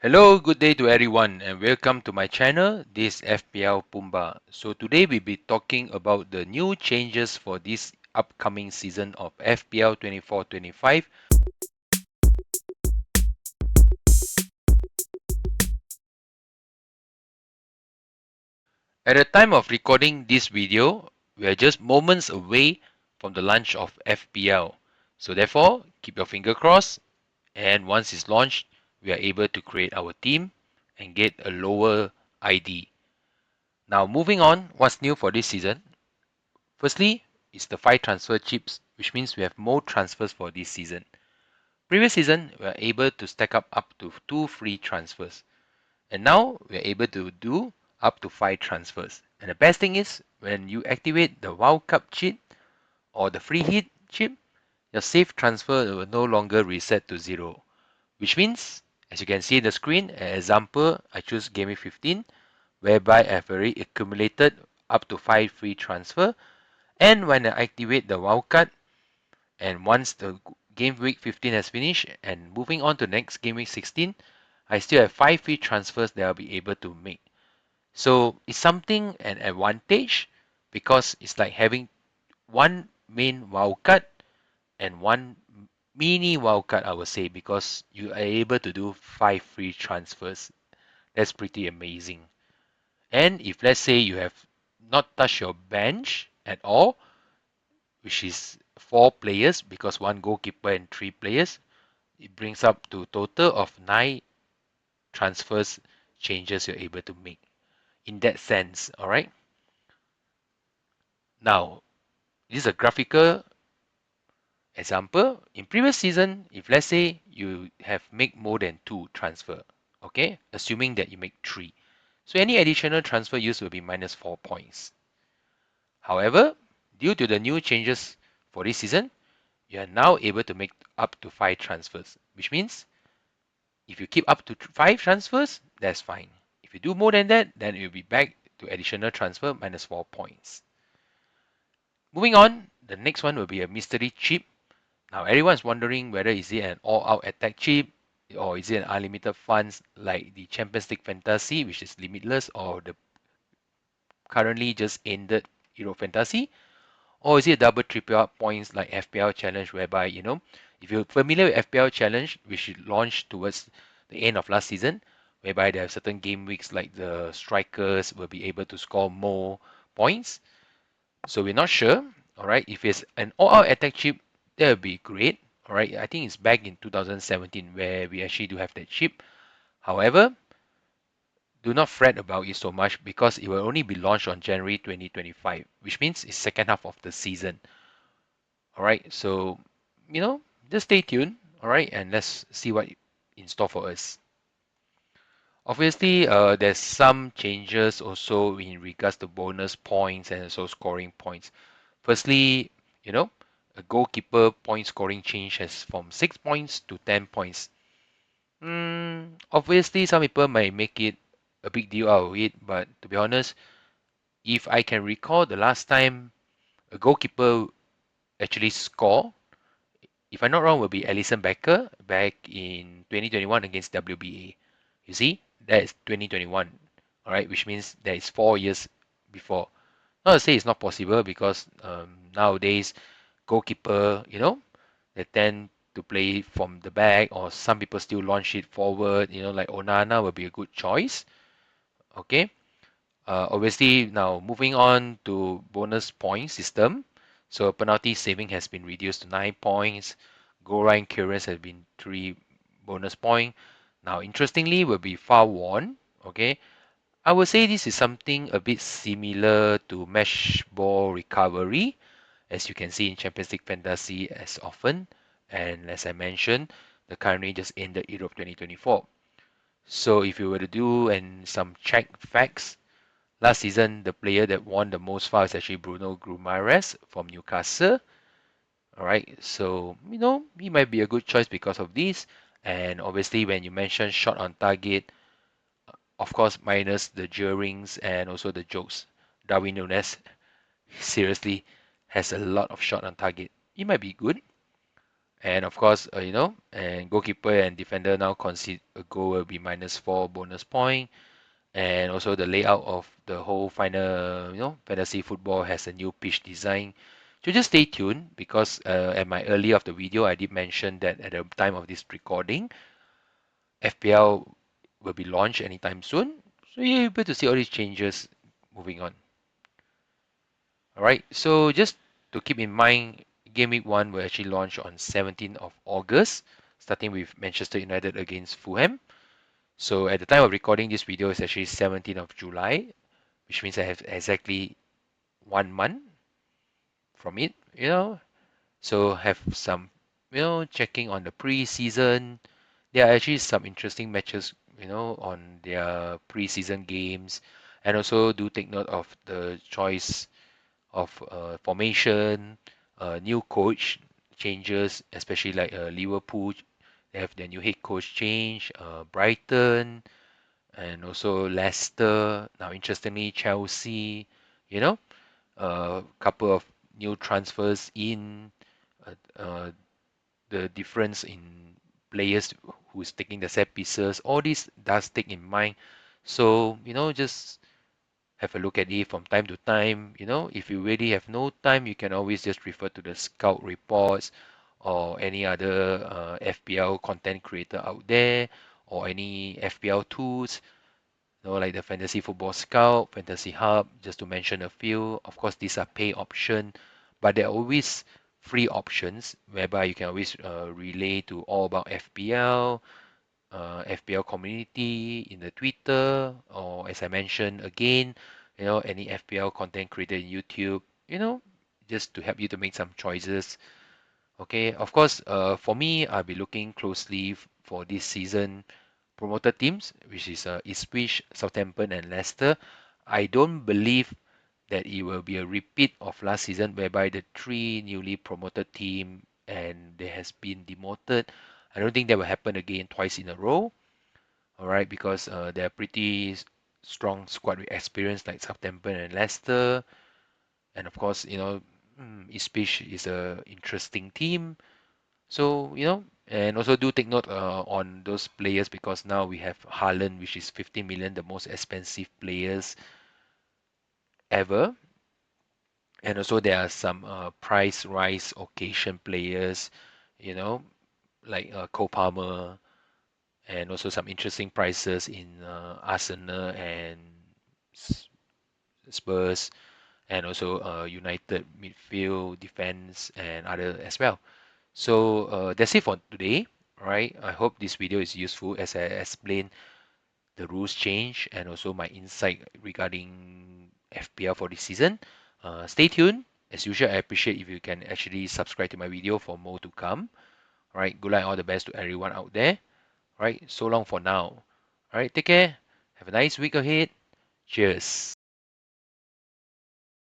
Hello, good day to everyone, and welcome to my channel. This is FPL Pumba. So today we'll be talking about the new changes for this upcoming season of FPL 24-25. At the time of recording this video, we are just moments away from the launch of FPL. So therefore, keep your finger crossed, and once it's launched, we are able to create our team and get a lower ID. Now moving on, what's new for this season? Firstly, it's the 5 transfer chips, which means we have more transfers for this season. Previous season, we were able to stack up to 2 free transfers. And now, we are able to do up to 5 transfers. And the best thing is, when you activate the World Cup chip or the free hit chip, your safe transfer will no longer reset to 0. Which means, as you can see in the screen, an example, I choose Game Week 15, whereby I've already accumulated up to 5 free transfer. And when I activate the wildcard, and once the game week 15 has finished and moving on to next game week 16, I still have 5 free transfers that I'll be able to make. So it's something an advantage because it's like having one main wildcard and one mini wildcard, I would say, because you are able to do 5 free transfers. That's pretty amazing. And if let's say you have not touched your bench at all, which is 4 players because one goalkeeper and 3 players. It brings up to total of 9 transfers changes you're able to make in that sense. All right. Now, this is a graphical example. In previous season, if let's say you have make more than 2 transfer, okay, assuming that you make 3. So any additional transfer used will be minus 4 points. However, due to the new changes for this season, you are now able to make up to 5 transfers, which means if you keep up to 5 transfers, that's fine. If you do more than that, then it will be back to additional transfer minus 4 points. Moving on, the next one will be a mystery chip. Now everyone's wondering whether is it an all-out attack chip or is it an unlimited funds like the Champions League Fantasy, which is limitless, or the currently just ended Euro Fantasy, or is it a double triple up points like FPL Challenge, whereby if you're familiar with FPL Challenge, which launched towards the end of last season, whereby there are certain game weeks like the strikers will be able to score more points. So we're not sure. All right, if it's an all-out attack chip, that would be great. All right, I think it's back in 2017 where we actually do have that chip. However, do not fret about it so much because it will only be launched on January 2025, which means it's second half of the season. All right, so just stay tuned. All right, and let's see what in store for us. Obviously, there's some changes also in regards to bonus points and also scoring points. Firstly, you know, a goalkeeper point scoring change has from 6 points to 10 points. Obviously, some people might make it a big deal out of it, but to be honest, if I can recall the last time a goalkeeper actually scored, if I'm not wrong, will be Alison Becker back in 2021 against WBA. You see, that is 2021, all right, which means that is 4 years before. Not to say it's not possible because nowadays goalkeeper, they tend to play from the back, or some people still launch it forward. Like Onana will be a good choice. Okay. Obviously, now moving on to bonus point system. So penalty saving has been reduced to 9 points. Goal line clearance has been 3 bonus point. Now, interestingly, will be far won. Okay, I would say this is something a bit similar to mesh ball recovery, as you can see in Champions League Fantasy as often. And as I mentioned, the currently just ended Europe 2024. So if you were to do and some check facts, last season, the player that won the most fouls is actually Bruno Guimaraes from Newcastle. All right, so he might be a good choice because of this. And obviously, when you mention shot on target, of course, minus the jeerings and also the jokes, Darwin Nunes seriously has a lot of shot on target. It might be good. And of course, and goalkeeper and defender now concede a goal will be -4 bonus point. And also the layout of the whole final, fantasy football has a new pitch design. So just stay tuned because at my earlier of the video, I did mention that at the time of this recording, FPL will be launched anytime soon. So you're able to see all these changes moving on. All right, so just to keep in mind, Game Week 1 will actually launch on 17th of August, starting with Manchester United against Fulham. So at the time of recording this video, it's actually 17th of July, which means I have exactly 1 month from it, So have some, checking on the pre-season. There are actually some interesting matches, on their pre-season games. And also do take note of the choice of formation, new coach changes, especially like Liverpool, they have their new head coach change, Brighton, and also Leicester. Now, interestingly, Chelsea, you know, a couple of new transfers in, uh, uh, the difference in players who's taking the set pieces. All this does take in mind. So, just have a look at it from time to time. If you really have no time, you can always just refer to the scout reports or any other FPL content creator out there or any FPL tools, like the Fantasy Football Scout, Fantasy Hub, just to mention a few. Of course, these are pay option, but there are always free options whereby you can always relay to all about FPL, FPL community in the Twitter, or as I mentioned again, any FPL content creator in YouTube, just to help you to make some choices. Okay, of course, for me, I'll be looking closely for this season promoted teams, which is Ipswich, Southampton, and Leicester. I don't believe that it will be a repeat of last season, whereby the three newly promoted team and they has been demoted. I don't think that will happen again twice in a row. All right, because they're pretty strong squad with experience like Southampton and Leicester, and of course, Ipswich is a interesting team. So, and also do take note on those players because now we have Haaland, which is 50 million, the most expensive players ever. And also there are some price rise occasion players, you know, like Cole Palmer, and also some interesting prices in Arsenal and S- Spurs, and also United midfield, defense, and other as well. So that's it for today. All right. I hope this video is useful as I explain the rules change and also my insight regarding FPL for this season. Stay tuned. As usual, I appreciate if you can actually subscribe to my video for more to come. All right. Good luck and all the best to everyone out there. All right. So long for now. All right. Take care. Have a nice week ahead. Cheers.